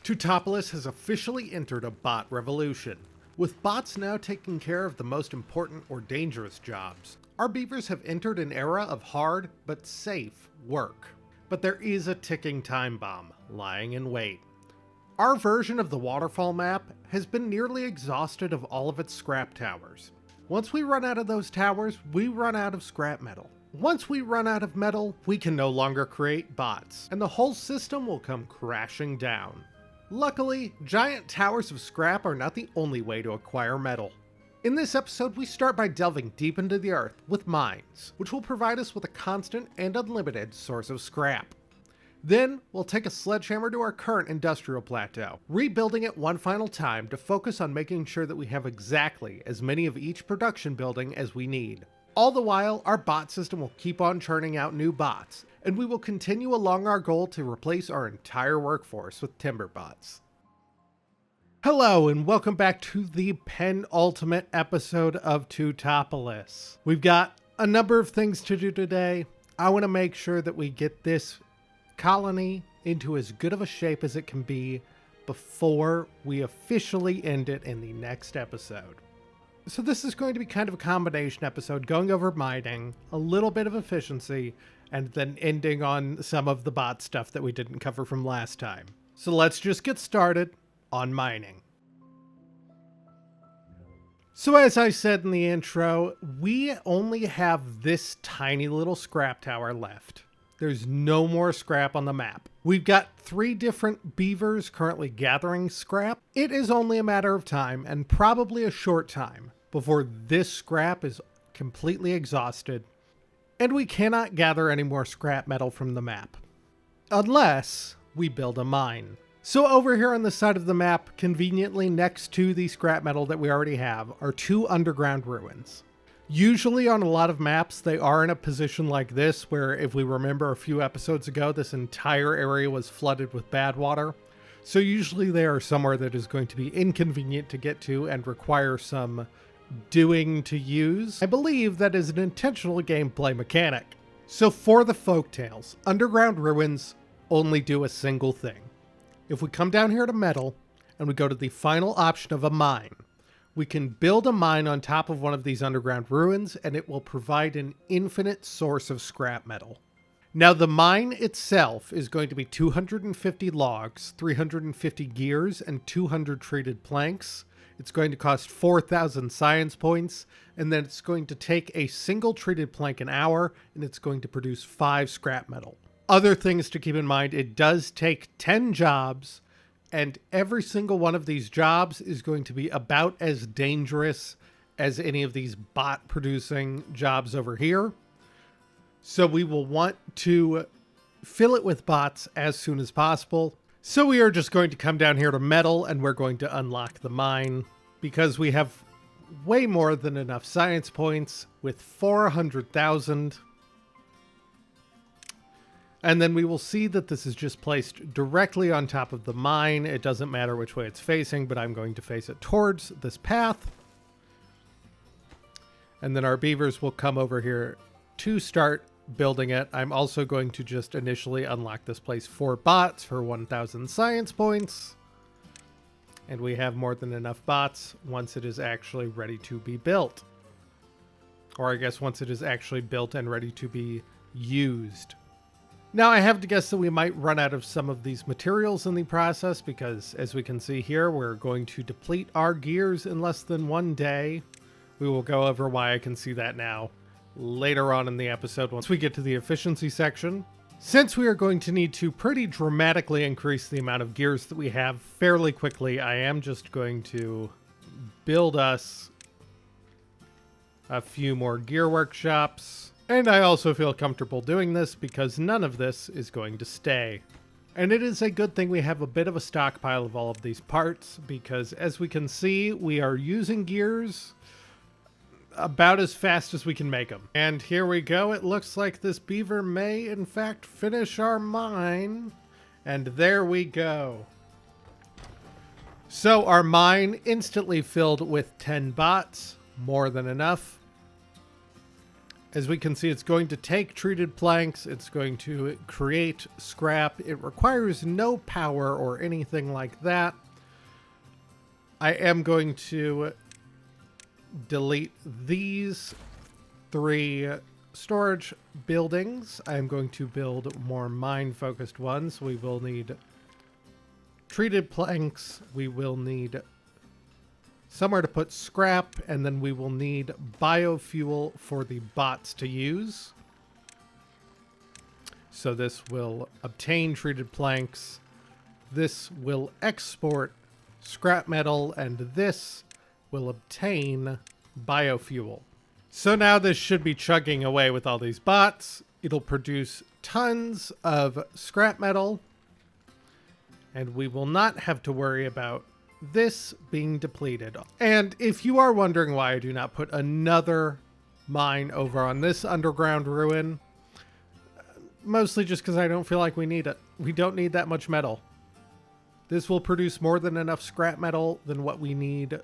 Tutopolis has officially entered a bot revolution, with bots now taking care of the most important or dangerous jobs. Our beavers have entered an era of hard but safe work. But there is a ticking time bomb lying in wait. Our version of the waterfall map has been nearly exhausted of all of its scrap towers. Once we run out of those towers, we run out of scrap metal. Once we run out of metal, we can no longer create bots, and the whole system will come crashing down. Luckily, giant towers of scrap are not the only way to acquire metal. In this episode, we start by delving deep into the earth with mines, which will provide us with a constant and unlimited source of scrap. Then, we'll take a sledgehammer to our current industrial plateau, rebuilding it one final time to focus on making sure that we have exactly as many of each production building as we need. All the while, our bot system will keep on churning out new bots, and we will continue along our goal to replace our entire workforce with timber bots. Hello, and welcome back to the penultimate episode of Tutopolis. We've got a number of things to do today. I want to make sure that we get this colony into as good of a shape as it can be before we officially end it in the next episode. So this is going to be kind of a combination episode, going over mining, a little bit of efficiency, and then ending on some of the bot stuff that we didn't cover from last time. So let's just get started on mining. So as I said in the intro, we only have this tiny little scrap tower left. There's no more scrap on the map. We've got 3 different beavers currently gathering scrap. It is only a matter of time, and probably a short time, before this scrap is completely exhausted, and we cannot gather any more scrap metal from the map. Unless we build a mine. So over here on the side of the map, conveniently next to the scrap metal that we already have, are 2 underground ruins. Usually on a lot of maps, they are in a position like this, where if we remember a few episodes ago, this entire area was flooded with bad water. So usually they are somewhere that is going to be inconvenient to get to and require some doing to use. I believe that is an intentional gameplay mechanic. So for the folktales, underground ruins only do a single thing. If we come down here to metal and we go to the final option of a mine, we can build a mine on top of one of these underground ruins, and it will provide an infinite source of scrap metal. Now, the mine itself is going to be 250 logs, 350 gears, and 200 treated planks. It's going to cost 4,000 science points, and then it's going to take a single treated plank an hour, and it's going to produce 5 scrap metal. Other things to keep in mind, it does take 10 jobs, and every single one of these jobs is going to be about as dangerous as any of these bot producing jobs over here. So we will want to fill it with bots as soon as possible. So we are just going to come down here to metal, and we're going to unlock the mine because we have way more than enough science points with 400,000. And then we will see that this is just placed directly on top of the mine. It doesn't matter which way it's facing, but I'm going to face it towards this path. And then our beavers will come over here to start building it. I'm also going to just initially unlock this place for bots for 1,000 science points. And we have more than enough bots once it is actually ready to be built. Or I guess once it is actually built and ready to be used. Now, I have to guess that we might run out of some of these materials in the process because, as we can see here, we're going to deplete our gears in less than 1 day. We will go over why I can see that now later on in the episode once we get to the efficiency section. Since we are going to need to pretty dramatically increase the amount of gears that we have fairly quickly, I am just going to build us a few more gear workshops. And I also feel comfortable doing this because none of this is going to stay. And it is a good thing we have a bit of a stockpile of all of these parts because, as we can see, we are using gears about as fast as we can make them. And here we go. It looks like this beaver may, in fact, finish our mine. And there we go. So our mine instantly filled with 10 bots, more than enough. As we can see, it's going to take treated planks. It's going to create scrap. It requires no power or anything like that. I am going to delete these 3 storage buildings. I'm going to build more mine-focused ones. We will need treated planks. We will need somewhere to put scrap, and then we will need biofuel for the bots to use. So this will obtain treated planks. This will export scrap metal, and this will obtain biofuel. So now this should be chugging away with all these bots. It'll produce tons of scrap metal, and we will not have to worry about this being depleted. And if you are wondering why I do not put another mine over on this underground ruin, mostly just because I don't feel like we need it. We don't need that much metal. This will produce more than enough scrap metal than what we need,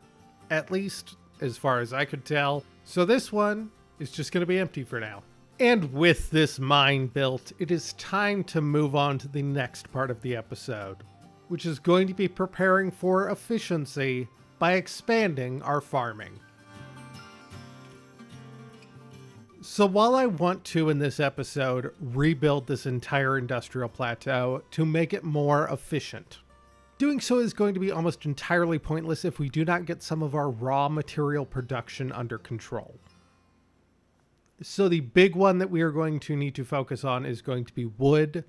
at least as far as I could tell. So this one is just going to be empty for now. And with this mine built, it is time to move on to the next part of the episode, which is going to be preparing for efficiency by expanding our farming. So while I want to, in this episode, rebuild this entire industrial plateau to make it more efficient, doing so is going to be almost entirely pointless if we do not get some of our raw material production under control. So the big one that we are going to need to focus on is going to be wood.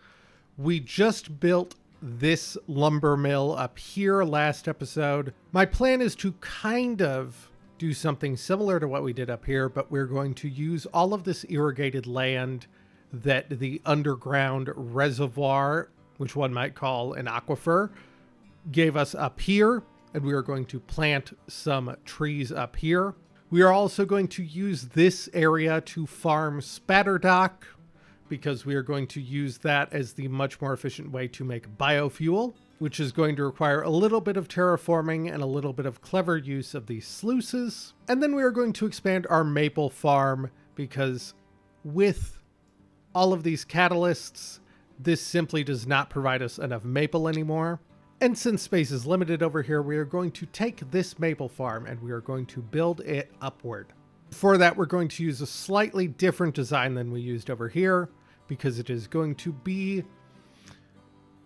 We just built this lumber mill up here last episode. My plan is to kind of do something similar to what we did up here, but we're going to use all of this irrigated land that the underground reservoir, which one might call an aquifer, gave us up here, and we are going to plant some trees up here. We are also going to use this area to farm spatterdock, because we are going to use that as the much more efficient way to make biofuel, which is going to require a little bit of terraforming and a little bit of clever use of these sluices. And then we are going to expand our maple farm, because with all of these catalysts, this simply does not provide us enough maple anymore. And since space is limited over here, we are going to take this maple farm and we are going to build it upward. For that, we're going to use a slightly different design than we used over here, because it is going to be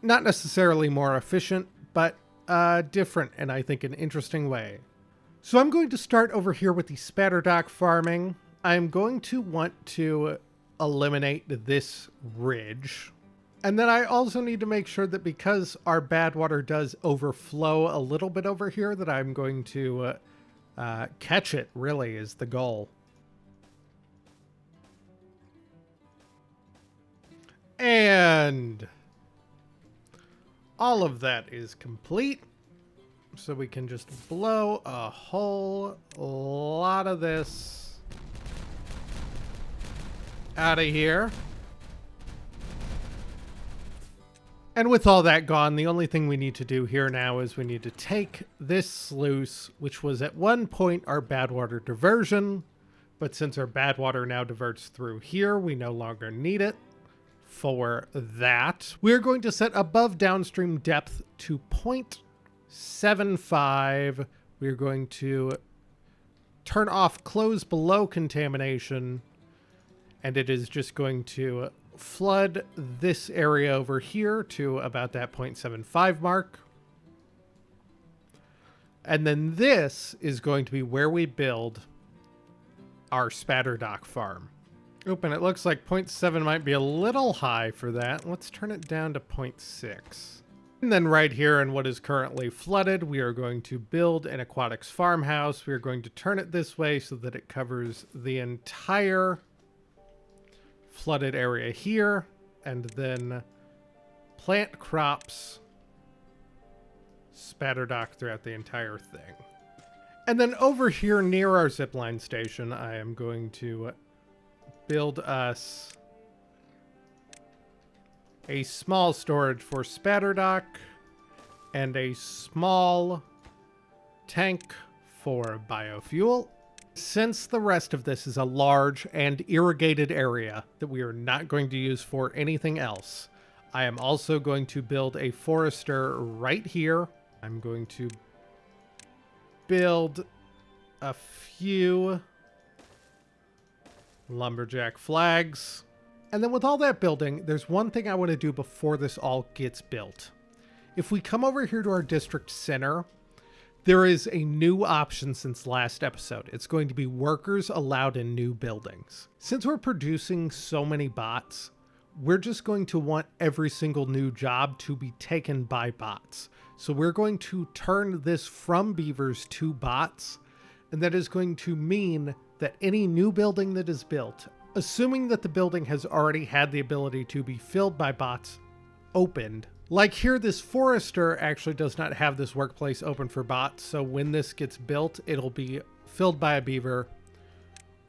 not necessarily more efficient, but different, and I think an interesting way. So I'm going to start over here with the spatterdock farming. I'm going to want to eliminate this ridge. And then I also need to make sure that because our bad water does overflow a little bit over here, that I'm going to catch it, really, is the goal. And all of that is complete. So we can just blow a whole lot of this out of here. And with all that gone, the only thing we need to do here now is we need to take this sluice, which was at one point our bad water diversion, but since our bad water now diverts through here, we no longer need it for that. We're going to set above downstream depth to 0.75. We're going to turn off close below contamination, and it is just going to flood this area over here to about that 0.75 mark. And then this is going to be where we build our spatterdock farm. Oop, and it looks like 0.7 might be a little high for that. Let's turn it down to 0.6. And then right here in what is currently flooded, we are going to build an aquatics farmhouse. We are going to turn it this way so that it covers the entire flooded area here, and then plant crops spatterdock throughout the entire thing. And then over here near our zipline station, I am going to build us a small storage for spatterdock and a small tank for biofuel. Since the rest of this is a large and irrigated area that we are not going to use for anything else, I am also going to build a forester right here. I'm going to build a few lumberjack flags. And then with all that building, there's one thing I want to do before this all gets built. If we come over here to our district center, there is a new option since last episode. It's going to be workers allowed in new buildings. Since we're producing so many bots, we're just going to want every single new job to be taken by bots. So we're going to turn this from beavers to bots, and that is going to mean that any new building that is built, assuming that the building has already had the ability to be filled by bots, opened. Like here, this forester actually does not have this workplace open for bots, so when this gets built, it'll be filled by a beaver.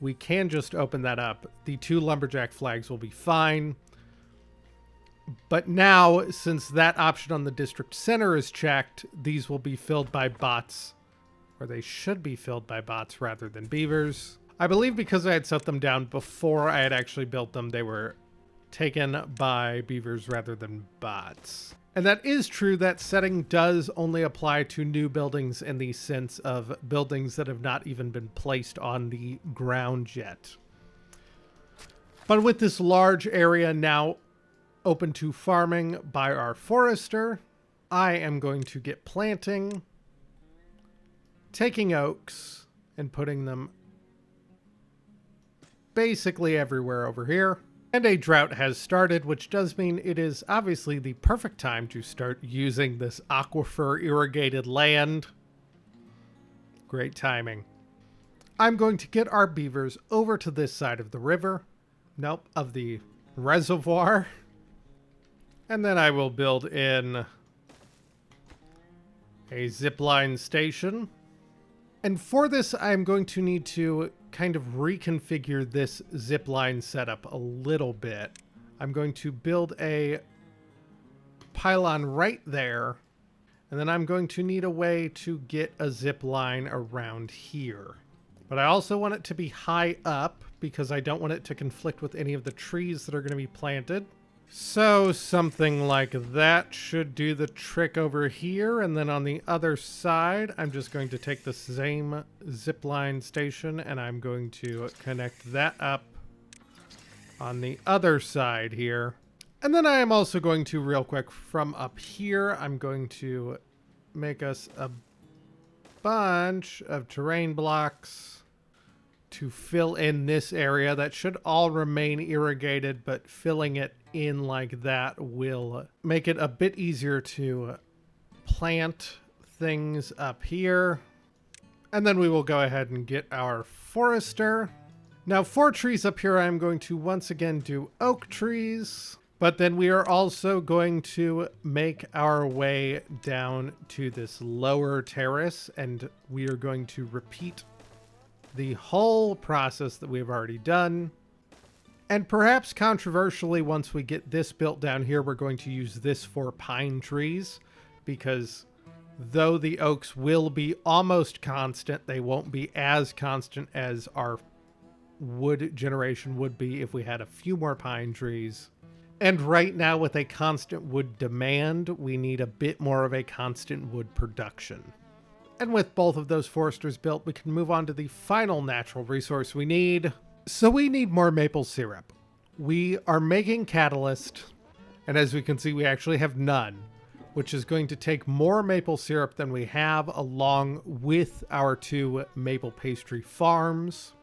We can just open that up. The 2 lumberjack flags will be fine. But now, since that option on the district center is checked, these will be filled by bots, or they should be filled by bots rather than beavers. I believe because I had set them down before I had actually built them, they were taken by beavers rather than bots. And that is true. That setting does only apply to new buildings in the sense of buildings that have not even been placed on the ground yet. But with this large area now open to farming by our forester, I am going to get planting, taking oaks and putting them basically everywhere over here. And a drought has started, which does mean it is obviously the perfect time to start using this aquifer irrigated land. Great timing. I'm going to get our beavers over to this side of the river. Nope, of the reservoir. And then I will build in a zipline station. And for this, I'm going to need to kind of reconfigure this zipline setup a little bit. I'm going to build a pylon right there, and then I'm going to need a way to get a zip line around here. But I also want it to be high up because I don't want it to conflict with any of the trees that are going to be planted. So something like that should do the trick over here. And then on the other side, I'm just going to take the same zipline station and I'm going to connect that up on the other side here. And then I am also going to, real quick, from up here, I'm going to make us a bunch of terrain blocks to fill in this area. That should all remain irrigated, but filling it in like that will make it a bit easier to plant things up here. And then we will go ahead and get our forester. Now, for trees up here, I'm going to once again do oak trees, but then we are also going to make our way down to this lower terrace, and we are going to repeat the whole process that we've already done. And perhaps controversially, once we get this built down here, we're going to use this for pine trees, because though the oaks will be almost constant, they won't be as constant as our wood generation would be if we had a few more pine trees. And right now, with a constant wood demand, we need a bit more of a constant wood production. And with both of those foresters built, we can move on to the final natural resource we need. So we need more maple syrup. We are making catalyst, and as we can see, we actually have none, which is going to take more maple syrup than we have, along with our 2 maple pastry farms.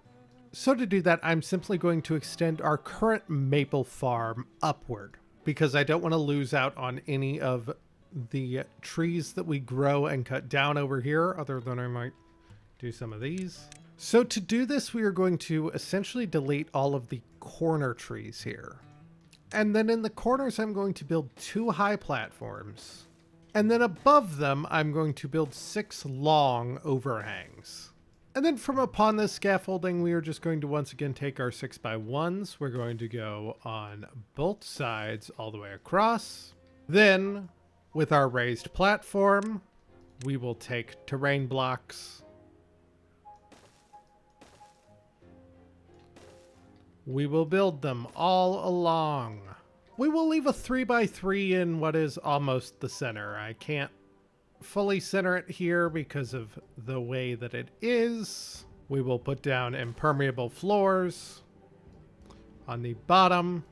So to do that, I'm simply going to extend our current maple farm upward, because I don't want to lose out on any of the trees that we grow and cut down over here, other than I might do some of these. So to do this, we are going to essentially delete all of the corner trees here. And then in the corners, I'm going to build 2 high platforms. And then above them, I'm going to build 6 long overhangs. And then from upon this scaffolding, we are just going to once again take our 6x1s. We're going to go on both sides all the way across. Then, with our raised platform, we will take terrain blocks We will build them all along. We will leave a 3x3 in what is almost the center. I can't fully center it here because of the way that it is. We will put down impermeable floors on the bottom.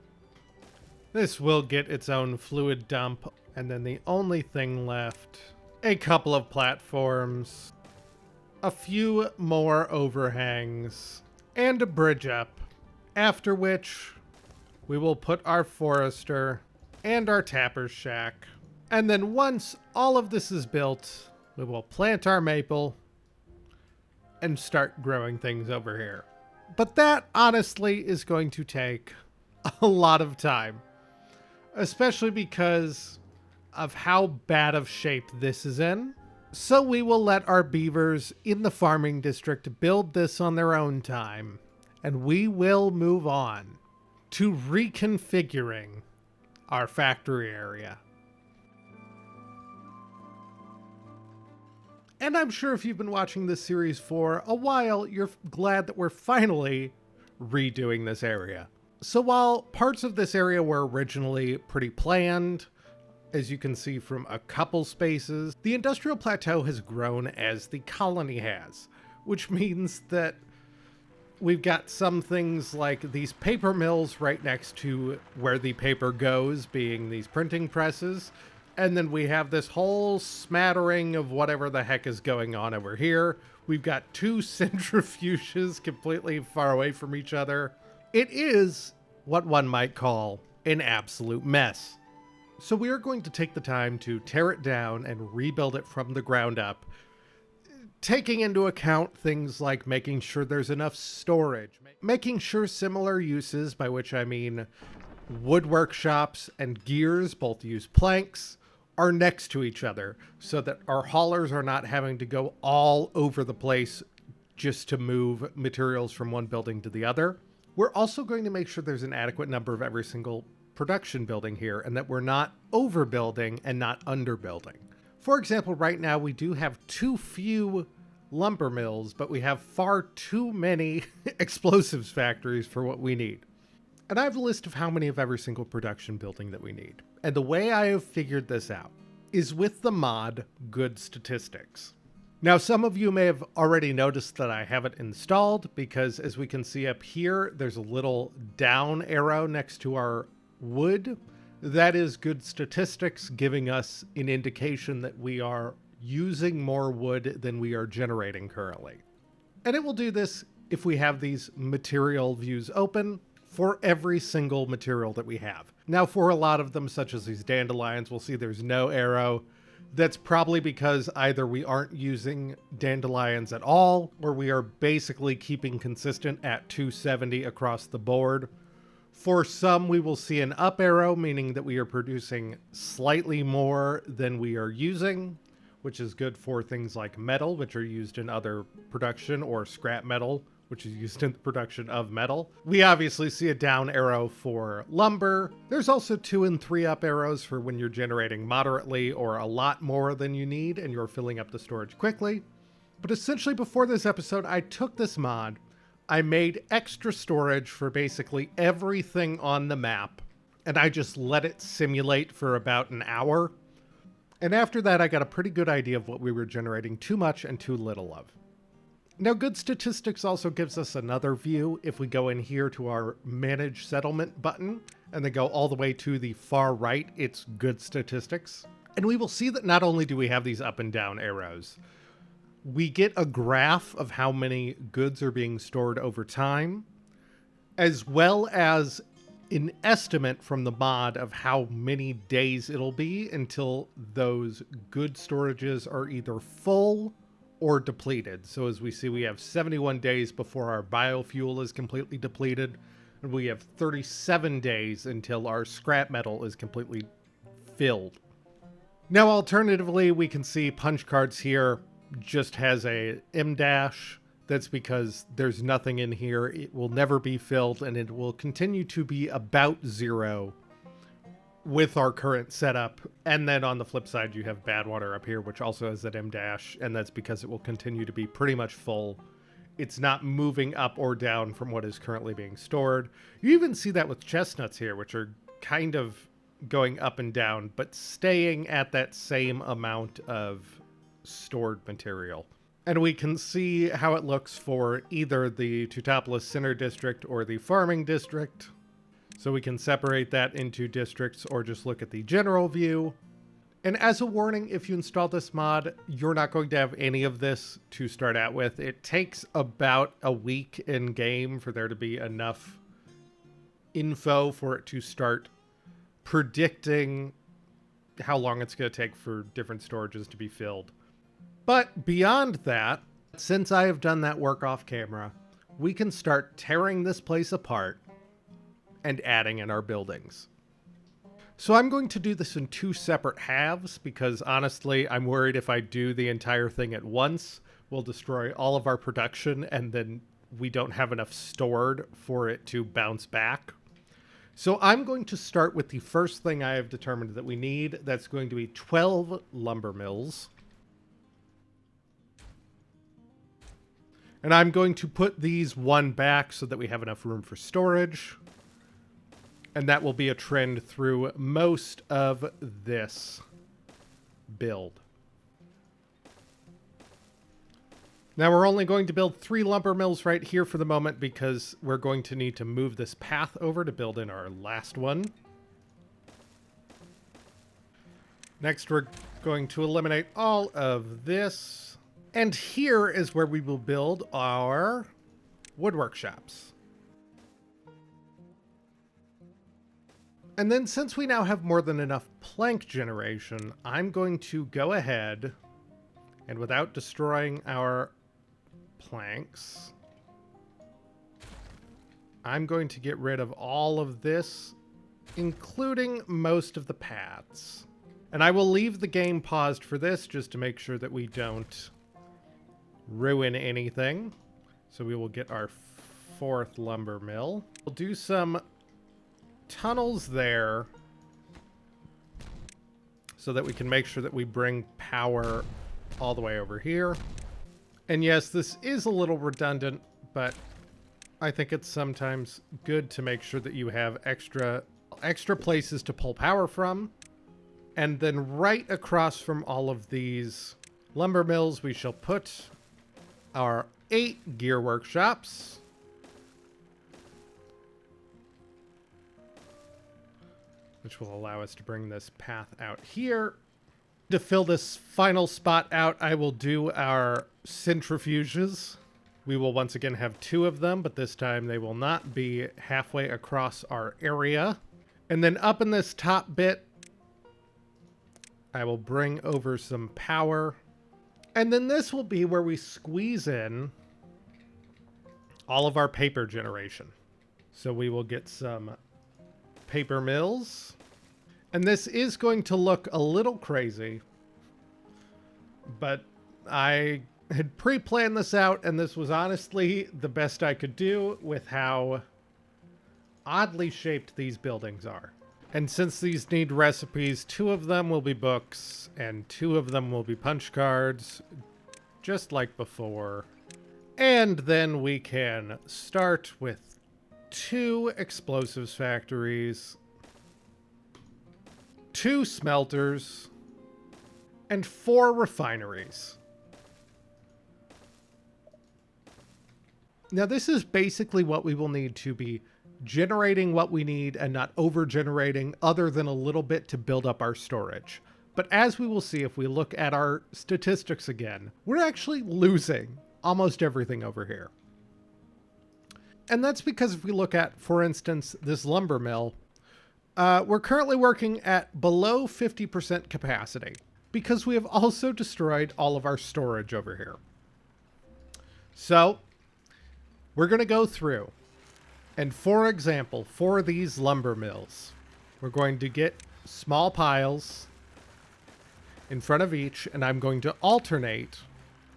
This will get its own fluid dump. And then the only thing left, a couple of platforms, a few more overhangs, and a bridge up. After which, we will put our forester and our tapper's shack. And then once all of this is built, we will plant our maple and start growing things over here. But that, honestly, is going to take a lot of time. Especially because of how bad of shape this is in. So we will let our beavers in the farming district build this on their own time. And we will move on to reconfiguring our factory area. And I'm sure if you've been watching this series for a while, you're glad that we're finally redoing this area. So while parts of this area were originally pretty planned, as you can see from a couple spaces, the industrial plateau has grown as the colony has, which means that we've got some things like these paper mills right next to where the paper goes, being these printing presses. And then we have this whole smattering of whatever the heck is going on over here. We've got two centrifuges completely far away from each other. It is what one might call an absolute mess. So we are going to take the time to tear it down and rebuild it from the ground up, taking into account things like making sure there's enough storage, making sure similar uses, by which I mean wood workshops and gears both use planks, are next to each other so that our haulers are not having to go all over the place just to move materials from one building to the other. We're also going to make sure there's an adequate number of every single production building here and that we're not overbuilding and not underbuilding. For example, right now we do have too few lumber mills, but we have far too many explosives factories for what we need. And I have a list of how many of every single production building that we need. And the way I have figured this out is with the mod Good Statistics. Now, some of you may have already noticed that I have it installed because as we can see up here, there's a little down arrow next to our wood. That is Good Statistics giving us an indication that we are using more wood than we are generating currently. And it will do this if we have these material views open for every single material that we have. Now, for a lot of them, such as these dandelions, we'll see there's no arrow. That's probably because either we aren't using dandelions at all, or we are basically keeping consistent at 270 across the board. For some, we will see an up arrow, meaning that we are producing slightly more than we are using, which is good for things like metal, which are used in other production, or scrap metal, which is used in the production of metal. We obviously see a down arrow for lumber. There's also 2 and 3 up arrows for when you're generating moderately or a lot more than you need and you're filling up the storage quickly. But essentially before this episode, I took this mod, I made extra storage for basically everything on the map, and I just let it simulate for about an hour. And after that, I got a pretty good idea of what we were generating too much and too little of. Now, Good Statistics also gives us another view if we go in here to our Manage Settlement button and then go all the way to the far right, it's Good Statistics. And we will see that not only do we have these up and down arrows, we get a graph of how many goods are being stored over time, as well as an estimate from the mod of how many days it'll be until those good storages are either full or depleted. So as we see, we have 71 days before our biofuel is completely depleted, and we have 37 days until our scrap metal is completely filled. Now, alternatively, we can see punch cards here just has a M dash. That's because there's nothing in here. It will never be filled, and it will continue to be about 0 with our current setup. And then on the flip side, you have Badwater up here, which also has that M dash, and that's because it will continue to be pretty much full it's not moving up or down from what is currently being stored. You even see that with chestnuts here, which are kind of going up and down, but staying at that same amount of stored material. And we can see how it looks for either the Tutopolis Center District or the Farming District. So we can separate that into districts or just look at the general view. And as a warning, if you install this mod, you're not going to have any of this to start out with. It takes about a week in game for there to be enough info for it to start predicting how long it's going to take for different storages to be filled. But beyond that, since I have done that work off camera, we can start tearing this place apart and adding in our buildings. So I'm going to do this in 2 separate halves because honestly, I'm worried if I do the entire thing at once, we'll destroy all of our production and then we don't have enough stored for it to bounce back. So I'm going to start with the first thing I have determined that we need. That's going to be 12 lumber mills. And I'm going to put these one back so that we have enough room for storage. And that will be a trend through most of this build. Now we're only going to build 3 lumber mills right here for the moment because we're going to need to move this path over to build in our last one. Next, we're going to eliminate all of this. And here is where we will build our woodwork shops. And then since we now have more than enough plank generation, I'm going to go ahead and without destroying our planks, I'm going to get rid of all of this, including most of the paths. And I will leave the game paused for this just to make sure that we don't ruin anything. So we will get our 4th lumber mill. We'll do some tunnels there so that we can make sure that we bring power all the way over here. And yes, this is a little redundant, but I think it's sometimes good to make sure that you have extra places to pull power from. And then right across from all of these lumber mills, we shall put our 8 gear workshops. Which will allow us to bring this path out here. To fill this final spot out, I will do our centrifuges. We will once again have 2 of them, but this time they will not be halfway across our area. And then up in this top bit, I will bring over some power. And then this will be where we squeeze in all of our paper generation. So we will get some paper mills. And this is going to look a little crazy, but I had pre-planned this out, and this was honestly the best I could do with how oddly shaped these buildings are. And since these need recipes, 2 of them will be books, and 2 of them will be punch cards, just like before. And then we can start with 2 explosives factories, 2 smelters, and 4 refineries. Now this is basically what we will need to be generating what we need and not over-generating other than a little bit to build up our storage. But as we will see if we look at our statistics again, we're actually losing almost everything over here. And that's because if we look at, for instance, this lumber mill, we're currently working at below 50% capacity because we have also destroyed all of our storage over here. So we're going to go through. And for example, for these lumber mills, we're going to get small piles in front of each, and I'm going to alternate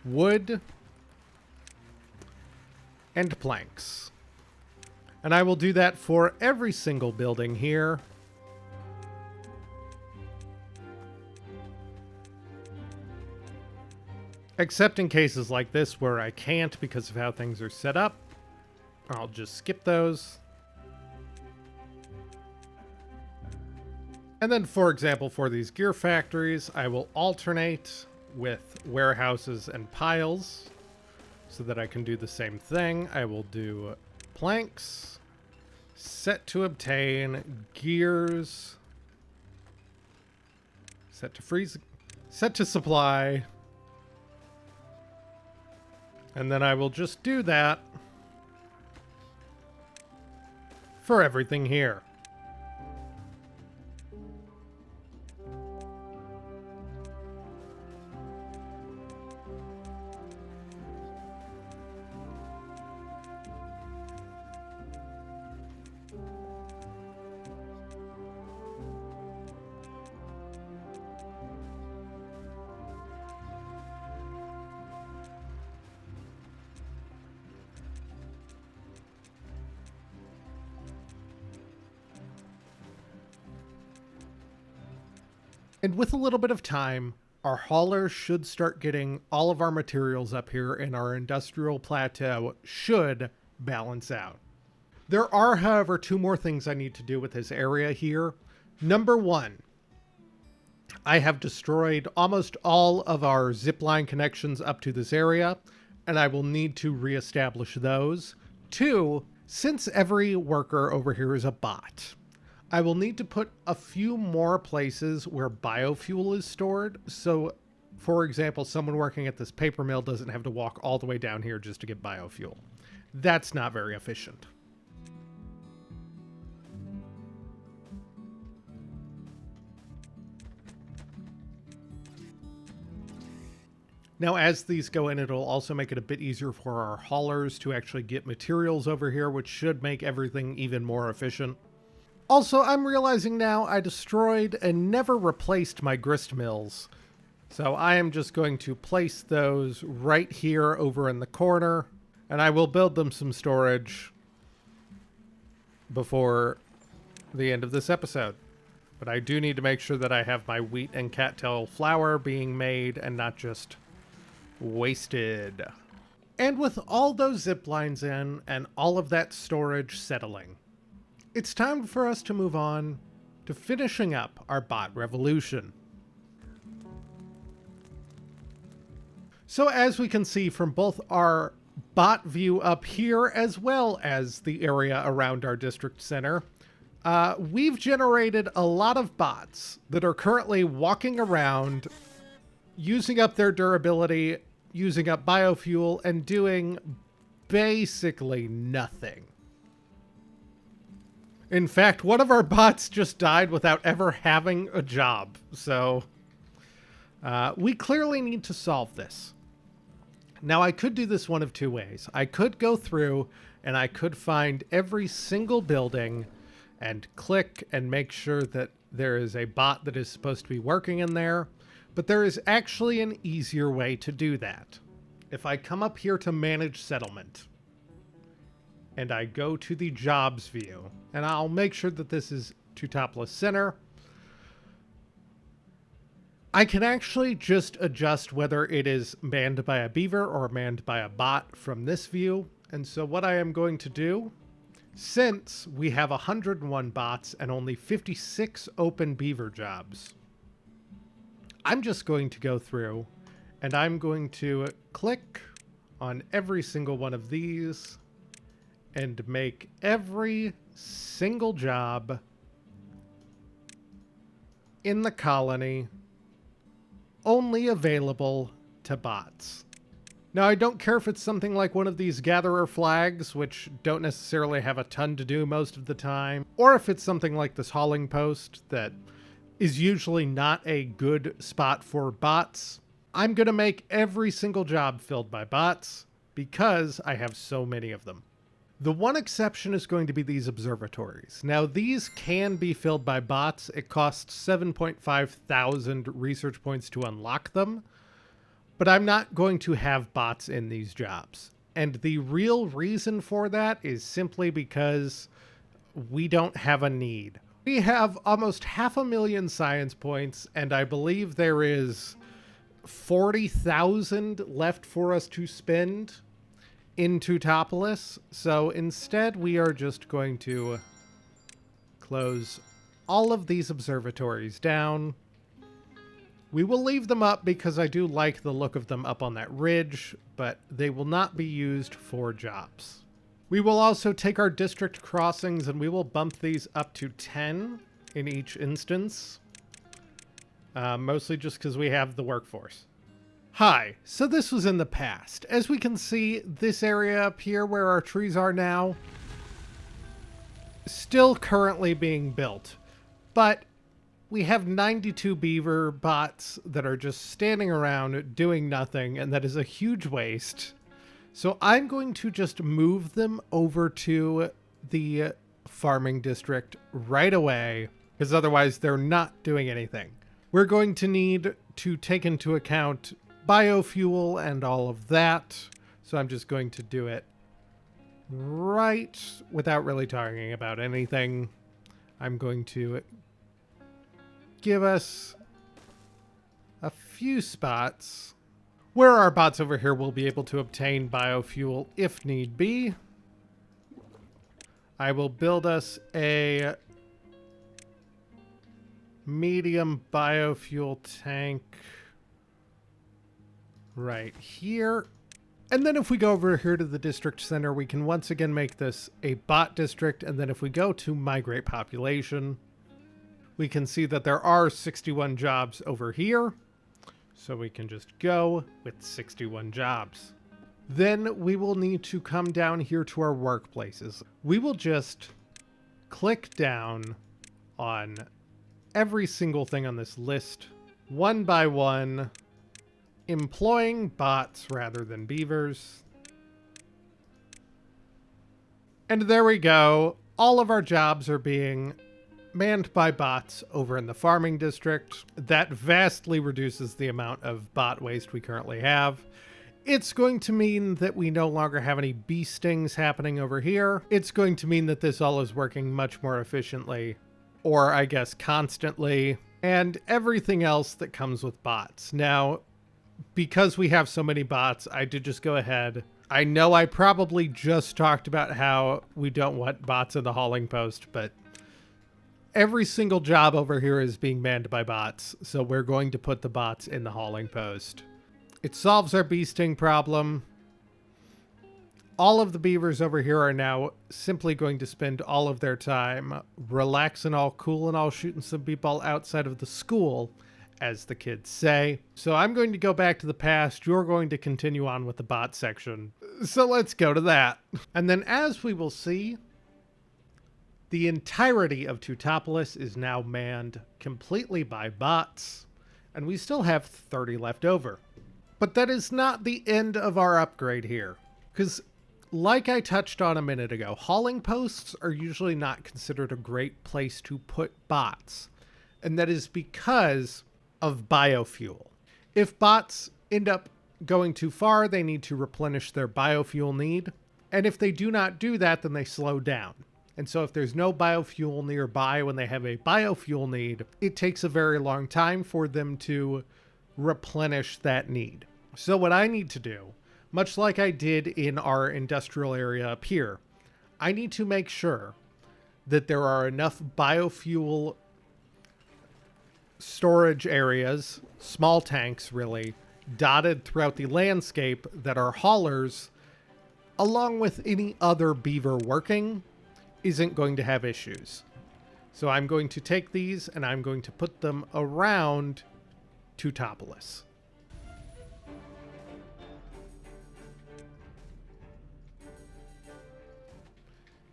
wood and planks. And I will do that for every single building here. Except in cases like this where I can't because of how things are set up. I'll just skip those. And then, for example, for these gear factories, I will alternate with warehouses and piles so that I can do the same thing. I will do planks, set to obtain, gears, set to freeze, set to supply. And then I will just do that for everything here. And with a little bit of time, our haulers should start getting all of our materials up here and our industrial plateau should balance out. There are, however, two more things I need to do with this area here. Number one, I have destroyed almost all of our zipline connections up to this area, and I will need to reestablish those. Two, since every worker over here is a bot, I will need to put a few more places where biofuel is stored. So, for example, someone working at this paper mill doesn't have to walk all the way down here just to get biofuel. That's not very efficient. Now, as these go in, it'll also make it a bit easier for our haulers to actually get materials over here, which should make everything even more efficient. Also, I'm realizing now I destroyed and never replaced my grist mills. So I am just going to place those right here over in the corner, and I will build them some storage before the end of this episode. But I do need to make sure that I have my wheat and cattail flour being made and not just wasted. And with all those zip lines in and all of that storage settling, it's time for us to move on to finishing up our bot revolution. So as we can see from both our bot view up here as well as the area around our district center, we've generated a lot of bots that are currently walking around, using up their durability, using up biofuel, and doing basically nothing. In fact, one of our bots just died without ever having a job. So we clearly need to solve this. Now, I could do this one of two ways. I could go through and I could find every single building and click and make sure that there is a bot that is supposed to be working in there. But there is actually an easier way to do that. If I come up here to manage settlement, and I go to the jobs view, and I'll make sure that this is Tutopolis Center, I can actually just adjust whether it is manned by a beaver or manned by a bot from this view. And so what I am going to do, since we have 101 bots and only 56 open beaver jobs, I'm just going to go through and I'm going to click on every single one of these and make every single job in the colony only available to bots. Now, I don't care if it's something like one of these gatherer flags, which don't necessarily have a ton to do most of the time, or if it's something like this hauling post that is usually not a good spot for bots. I'm going to make every single job filled by bots because I have so many of them. The one exception is going to be these observatories. Now, these can be filled by bots. It costs 7.5 thousand research points to unlock them, but I'm not going to have bots in these jobs. And the real reason for that is simply because we don't have a need. We have almost 500,000 science points, and I believe there is 40,000 left for us to spend in Tutopolis. So instead, we are just going to close all of these observatories down. We will leave them up because I do like the look of them up on that ridge, but they will not be used for jobs. We will also take our district crossings and we will bump these up to 10 in each instance. Mostly just because we have the workforce. Hi, so this was in the past. As we can see, this area up here where our trees are now, still currently being built. But we have 92 beaver bots that are just standing around doing nothing, and that is a huge waste. So I'm going to just move them over to the farming district right away, because otherwise they're not doing anything. We're going to need to take into account biofuel and all of that. So I'm just going to do it right without really talking about anything. I'm going to give us a few spots where our bots over here will be able to obtain biofuel if need be. I will build us a medium biofuel tank right here. And then if we go over here to the district center, we can once again make this a bot district. And then if we go to migrate population, we can see that there are 61 jobs over here. So we can just go with 61 jobs. Then we will need to come down here to our workplaces. We will just click down on every single thing on this list, one by one, employing bots rather than beavers. And there we go. All of our jobs are being manned by bots over in the farming district. That vastly reduces the amount of bot waste we currently have. It's going to mean that we no longer have any bee stings happening over here. It's going to mean that this all is working much more efficiently, or I guess constantly, and everything else that comes with bots. Now, because we have so many bots, I did just go ahead. I know I probably just talked about how we don't want bots in the hauling post, but every single job over here is being manned by bots, so we're going to put the bots in the hauling post. It solves our bee sting problem. All of the beavers over here are now simply going to spend all of their time relaxing all cool and all shooting some people outside of the school, as the kids say. So I'm going to go back to the past. You're going to continue on with the bot section. So let's go to that. And then as we will see, the entirety of Tutopolis is now manned completely by bots, and we still have 30 left over. But that is not the end of our upgrade here, because like I touched on a minute ago, hauling posts are usually not considered a great place to put bots, and that is because of biofuel. If bots end up going too far, they need to replenish their biofuel need, and if they do not do that, then they slow down. And so if there's no biofuel nearby when they have a biofuel need, it takes a very long time for them to replenish that need. So what I need to do, much like I did in our industrial area up here, I need to make sure that there are enough biofuel storage areas, small tanks really, dotted throughout the landscape that our haulers, along with any other beaver working, isn't going to have issues. So I'm going to take these and I'm going to put them around Tutopolis.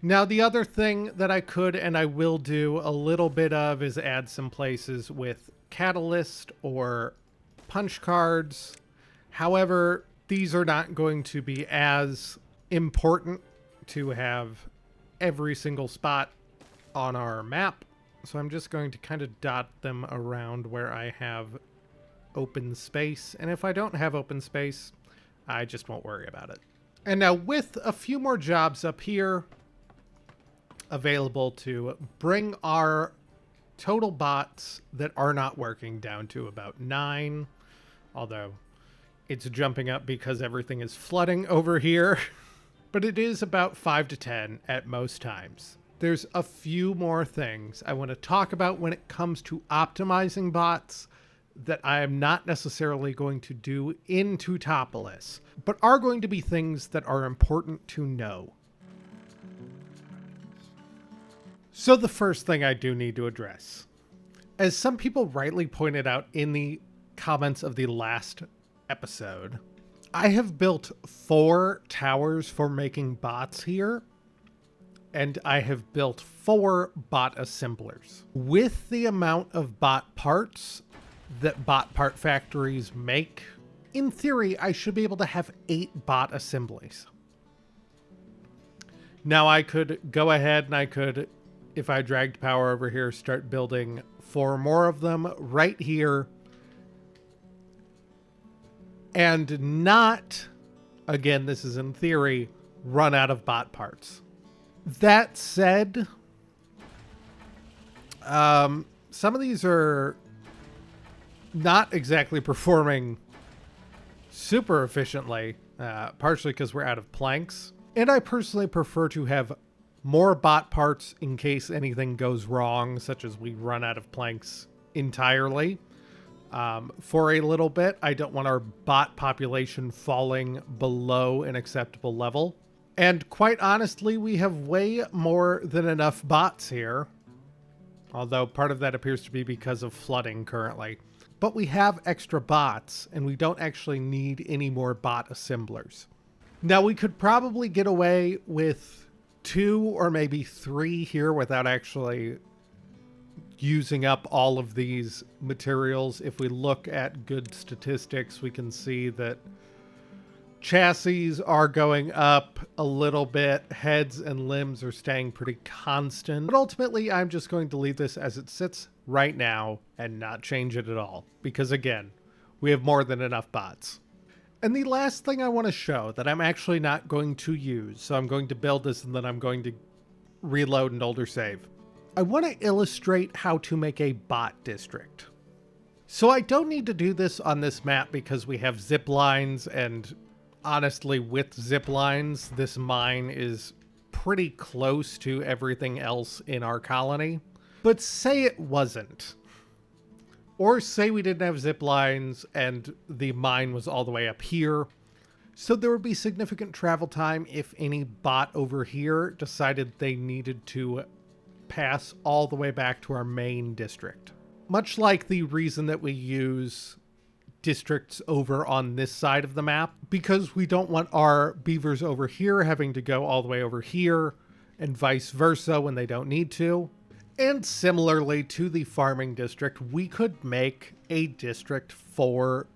Now, the other thing that I could and I will do a little bit of is add some places with catalyst or punch cards. However, these are not going to be as important to have every single spot on our map. So I'm just going to kind of dot them around where I have open space. And if I don't have open space, I just won't worry about it. And now with a few more jobs up here available to bring our total bots that are not working down to about 9. although it's jumping up because everything is flooding over here. But it is about 5 to 10 at most times. There's a few more things I want to talk about when it comes to optimizing bots that I am not necessarily going to do in Tutopolis, but are going to be things that are important to know. So the first thing I do need to address, as some people rightly pointed out in the comments of the last episode, I have built 4 towers for making bots here, and I have built 4 bot assemblers. With the amount of bot parts that bot part factories make, in theory, I should be able to have 8 bot assemblies. Now I could go ahead and I could, if I dragged power over here, start building 4 more of them right here, and not, again, this is in theory, run out of bot parts. That said, some of these are not exactly performing super efficiently, partially because we're out of planks. And I personally prefer to have more bot parts in case anything goes wrong, such as we run out of planks entirely. For a little bit, I don't want our bot population falling below an acceptable level. And quite honestly, we have way more than enough bots here. Although part of that appears to be because of flooding currently. But we have extra bots, and we don't actually need any more bot assemblers. Now, we could probably get away with 2 or maybe 3 here without actually using up all of these materials. If we look at good statistics, we can see that chassis are going up a little bit. Heads and limbs are staying pretty constant. But ultimately, I'm just going to leave this as it sits right now and not change it at all. Because again, we have more than enough bots. And the last thing I want to show that I'm actually not going to use, so I'm going to build this and then I'm going to reload and older save. I want to illustrate how to make a bot district. So I don't need to do this on this map because we have zip lines, and honestly, with zip lines, this mine is pretty close to everything else in our colony. But say it wasn't. Or say we didn't have zip lines and the mine was all the way up here. So there would be significant travel time if any bot over here decided they needed to pass all the way back to our main district. Much like the reason that we use districts over on this side of the map, because we don't want our beavers over here having to go all the way over here and vice versa when they don't need to. And similarly to the farming district, we could make a district for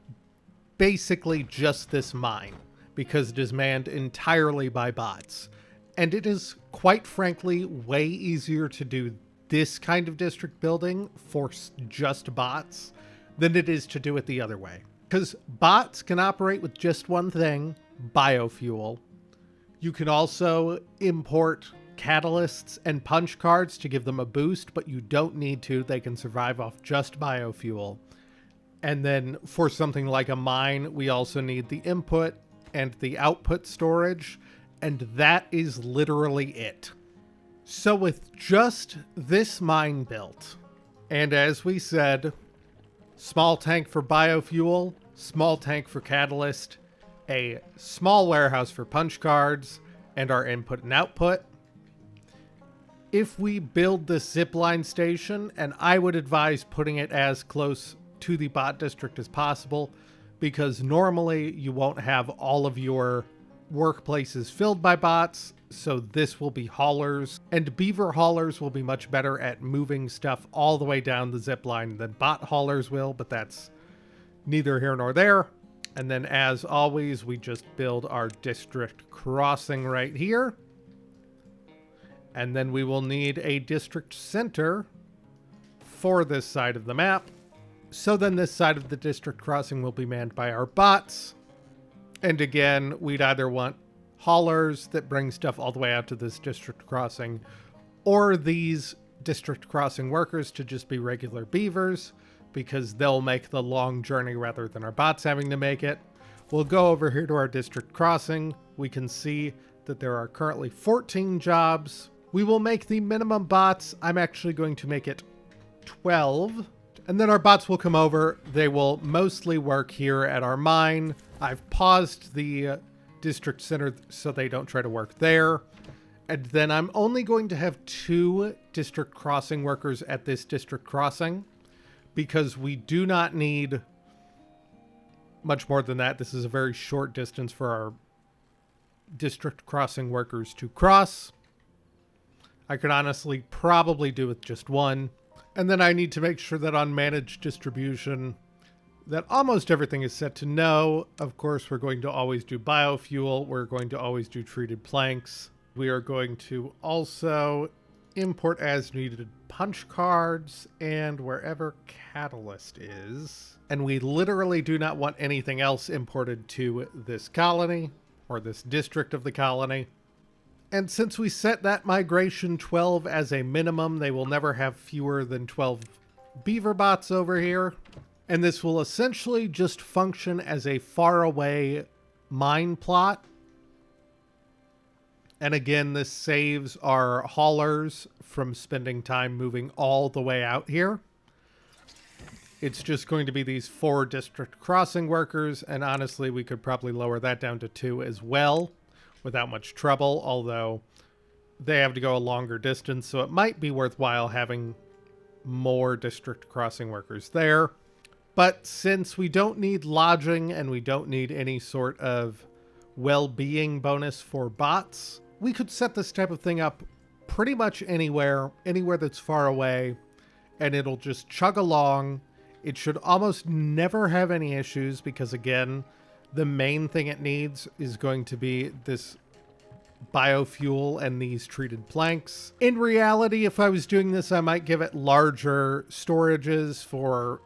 basically just this mine because it is manned entirely by bots. And it is, quite frankly, way easier to do this kind of district building for just bots than it is to do it the other way. Because bots can operate with just one thing, biofuel. You can also import catalysts and punch cards to give them a boost, but you don't need to. They can survive off just biofuel. And then for something like a mine, we also need the input and the output storage. And that is literally it. So with just this mine built, and as we said, small tank for biofuel, small tank for catalyst, a small warehouse for punch cards, and our input and output. If we build this zipline station, and I would advise putting it as close to the bot district as possible, because normally you won't have all of your workplaces filled by bots, so this will be haulers, and beaver haulers will be much better at moving stuff all the way down the zip line than bot haulers will, but that's neither here nor there. And then as always, we just build our district crossing right here. And then we will need a district center for this side of the map. So then this side of the district crossing will be manned by our bots. And again, we'd either want haulers that bring stuff all the way out to this district crossing, or these district crossing workers to just be regular beavers. because they'll make the long journey rather than our bots having to make it. We'll go over here to our district crossing. We can see that there are currently 14 jobs. We will make the minimum bots. I'm actually going to make it 12. And then our bots will come over. They will mostly work here at our mine. I've paused the district center so they don't try to work there. And then I'm only going to have 2 district crossing workers at this district crossing because we do not need much more than that. This is a very short distance for our district crossing workers to cross. I could honestly probably do with just 1. And then I need to make sure that on managed distribution that almost everything is set to no. Of course, we're going to always do biofuel. We're going to always do treated planks. We are going to also import as needed punch cards and wherever catalyst is. And we literally do not want anything else imported to this colony or this district of the colony. And since we set that migration 12 as a minimum, they will never have fewer than 12 beaver bots over here. And this will essentially just function as a faraway mine plot. And again, this saves our haulers from spending time moving all the way out here. It's just going to be these 4 district crossing workers, and honestly, we could probably lower that down to 2 as well without much trouble, although they have to go a longer distance, so it might be worthwhile having more district crossing workers there. But since we don't need lodging and we don't need any sort of well-being bonus for bots, we could set this type of thing up pretty much anywhere that's far away, and it'll just chug along. It should almost never have any issues because, again, the main thing it needs is going to be this biofuel and these treated planks. In reality, if I was doing this, I might give it larger storages for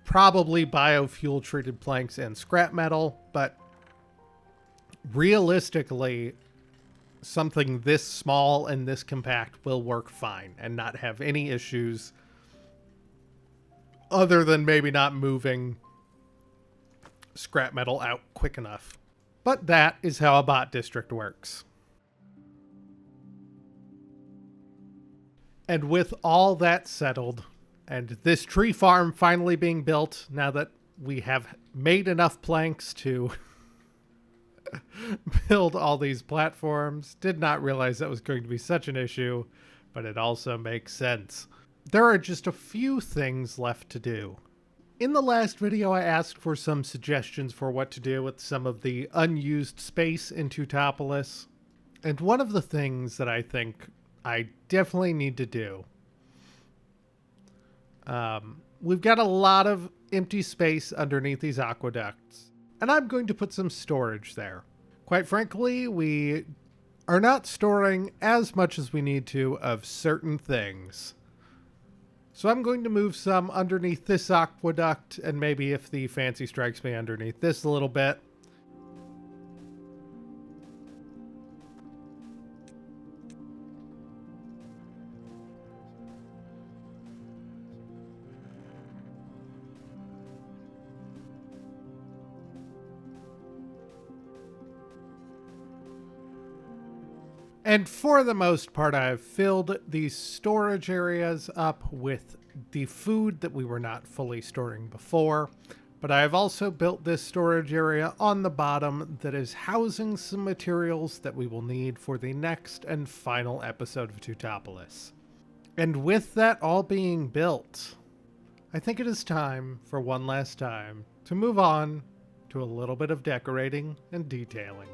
probably biofuel, treated planks, and scrap metal, but realistically, something this small and this compact will work fine and not have any issues other than maybe not moving scrap metal out quick enough. But that is how a bot district works. And with all that settled, and this tree farm finally being built, now that we have made enough planks to build all these platforms, did not realize that was going to be such an issue, but it also makes sense. There are just a few things left to do. In the last video, I asked for some suggestions for what to do with some of the unused space in Tutopolis. And one of the things that I think I definitely need to do, we've got a lot of empty space underneath these aqueducts, and I'm going to put some storage there. Quite frankly, we are not storing as much as we need to of certain things. So I'm going to move some underneath this aqueduct, and maybe if the fancy strikes me underneath this a little bit. And for the most part, I've filled these storage areas up with the food that we were not fully storing before. But I've also built this storage area on the bottom that is housing some materials that we will need for the next and final episode of Tutopolis. And with that all being built, I think it is time for one last time to move on to a little bit of decorating and detailing.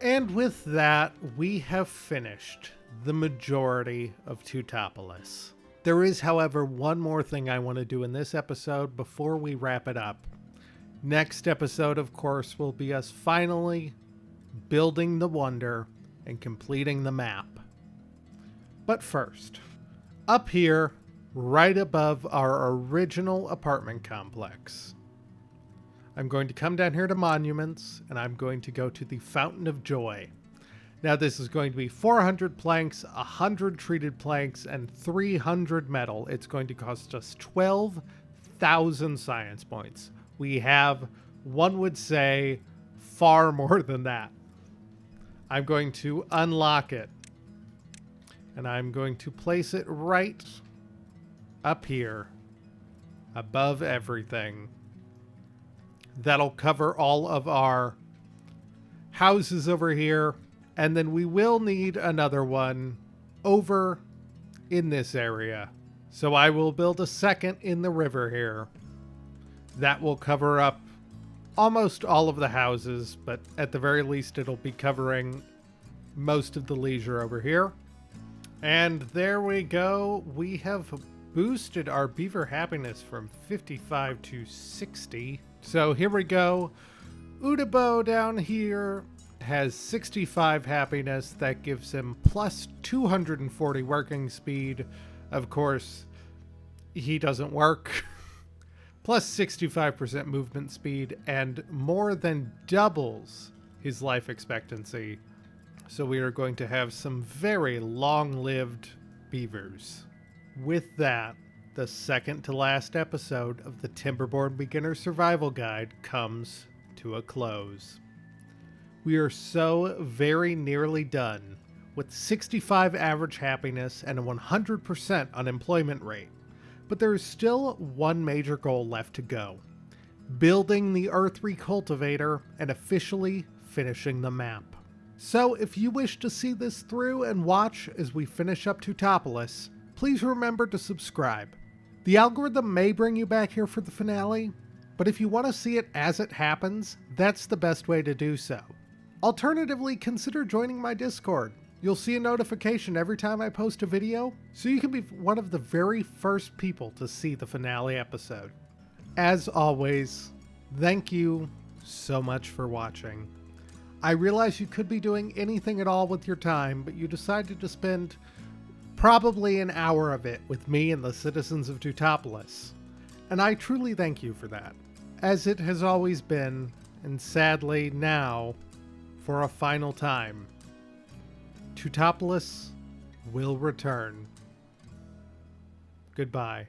And with that, we have finished the majority of Tutopolis. There is, however, one more thing I want to do in this episode before we wrap it up. Next episode, of course, will be us finally building the wonder and completing the map. But first, up here, right above our original apartment complex, I'm going to come down here to monuments, and I'm going to go to the Fountain of Joy. Now this is going to be 400 planks, 100 treated planks, and 300 metal. It's going to cost us 12,000 science points. We have, one would say, far more than that. I'm going to unlock it, and I'm going to place it right up here, above everything. That'll cover all of our houses over here. And then we will need another one over in this area. So I will build a second in the river here. That will cover up almost all of the houses, but at the very least it'll be covering most of the leisure over here. And there we go. We have boosted our beaver happiness from 55 to 60. So here we go. Udabo down here has 65 happiness. That gives him plus 240 working speed. Of course, he doesn't work. Plus 65% movement speed and more than doubles his life expectancy. So we are going to have some very long-lived beavers. With that, the second to last episode of the Timberborn Beginner Survival Guide comes to a close. We are so very nearly done, with 65 average happiness and a 100% unemployment rate. But there is still one major goal left to go: building the Earth Recultivator and officially finishing the map. So if you wish to see this through and watch as we finish up Tutopolis, please remember to subscribe. The algorithm may bring you back here for the finale, but if you want to see it as it happens, that's the best way to do so. Alternatively, consider joining my Discord. You'll see a notification every time I post a video, so you can be one of the very first people to see the finale episode. As always, thank you so much for watching. I realize you could be doing anything at all with your time, but you decided to spend probably an hour of it with me and the citizens of Tutopolis, and I truly thank you for that. As it has always been, and sadly now, for a final time, Tutopolis will return. Goodbye.